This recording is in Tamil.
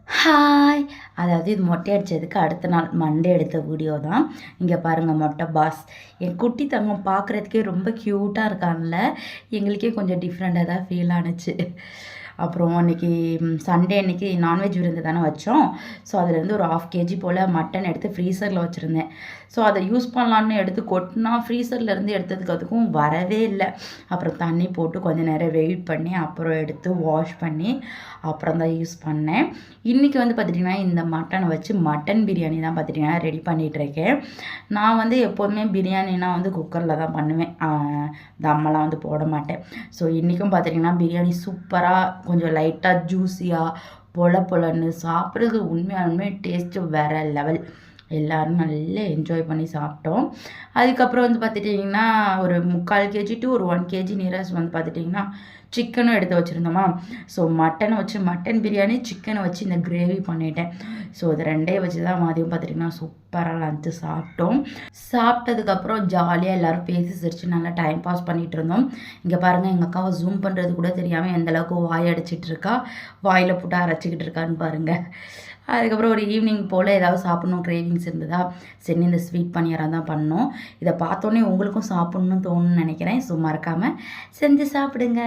ஹாய்! அதாவது இது மொட்டை அடிச்சதுக்கு அடுத்த நாள் மண்டே எடுத்த வீடியோ தான். இங்க பாருங்க மொட்டை பாஸ். என் குட்டி தங்கம் பார்க்குறதுக்கே ரொம்ப க்யூட்டா இருக்கான்ல. எங்களுக்கே கொஞ்சம் டிஃப்ரெண்ட்டா தான் ஃபீல் ஆனுச்சு. அப்புறம் அன்னைக்கு சண்டே அன்னைக்கு நான்வெஜ் விருந்து தானே வச்சோம். ஸோ அதுலேருந்து ஒரு 1/2 கேஜி போல் மட்டன் எடுத்து ஃப்ரீசரில் வச்சுருந்தேன். ஸோ அதை யூஸ் பண்ணலான்னு எடுத்து கொட்டினா ஃப்ரீசர்லேருந்து எடுத்ததுக்கு அதுக்கும் வரவே இல்லை. அப்புறம் தண்ணி போட்டு கொஞ்சம் நேரம் வெயிட் பண்ணி அப்புறம் எடுத்து வாஷ் பண்ணி அப்புறம் தான் யூஸ் பண்ணேன். இன்றைக்கி வந்து பார்த்துட்டிங்கன்னா இந்த மட்டனை வச்சு மட்டன் பிரியாணி தான் பார்த்துட்டிங்கன்னா ரெடி பண்ணிகிட்ருக்கேன். நான் வந்து எப்போதுமே பிரியாணினா வந்து குக்கரில் தான் பண்ணுவேன். தம்மெல்லாம் வந்து போட மாட்டேன். ஸோ இன்றைக்கும் பார்த்துட்டிங்கன்னா பிரியாணி சூப்பராக கொஞ்சம் லைட்டாக ஜூஸியாக பொல பொலன்னு சாப்பிட்றது உண்மையாலுமே டேஸ்ட்டு வேறு லெவல். எல்லோரும் நல்லா என்ஜாய் பண்ணி சாப்பிட்டோம். அதுக்கப்புறம் வந்து பார்த்துட்டிங்கன்னா ஒரு 3/4 கேஜி டு ஒரு 1 கேஜி நியரஸ்ட் வந்து பார்த்துட்டிங்கன்னா சிக்கனும் எடுத்து வச்சுருந்தோமா. ஸோ மட்டனை வச்சு மட்டன் பிரியாணி, சிக்கனை வச்சு இந்த கிரேவி பண்ணிட்டேன். ஸோ இது 2 வச்சு தான் மதியம் பார்த்துட்டிங்கன்னா சூப்பராக லஞ்சு சாப்பிட்டோம். சாப்பிட்டதுக்கப்புறம் ஜாலியாக எல்லோரும் பேசி சிரித்து நல்லா டைம் பாஸ் பண்ணிகிட்டு இருந்தோம். இங்கே பாருங்கள் எங்கள் அக்காவை ஜூம் பண்ணுறது கூட தெரியாமல் எந்தளவுக்கு வாய் அடிச்சிட்டு இருக்கா, வாயில் போட்டு அரைச்சிக்கிட்டு இருக்கான்னு பாருங்கள். அதுக்கப்புறம் ஒரு ஈவினிங் போல் ஏதாவது சாப்பிட்ணும் கிரேவிங்ஸ் இருந்ததா, சரி இந்த ஸ்வீட் பணியாரம் தான் பண்ணோம். இதை பார்த்தோன்னே உங்களுக்கும் சாப்பிட்ணுன்னு தோணுன்னு நினைக்கிறேன். ஸோ மறக்காமல் செஞ்சு சாப்பிடுங்க.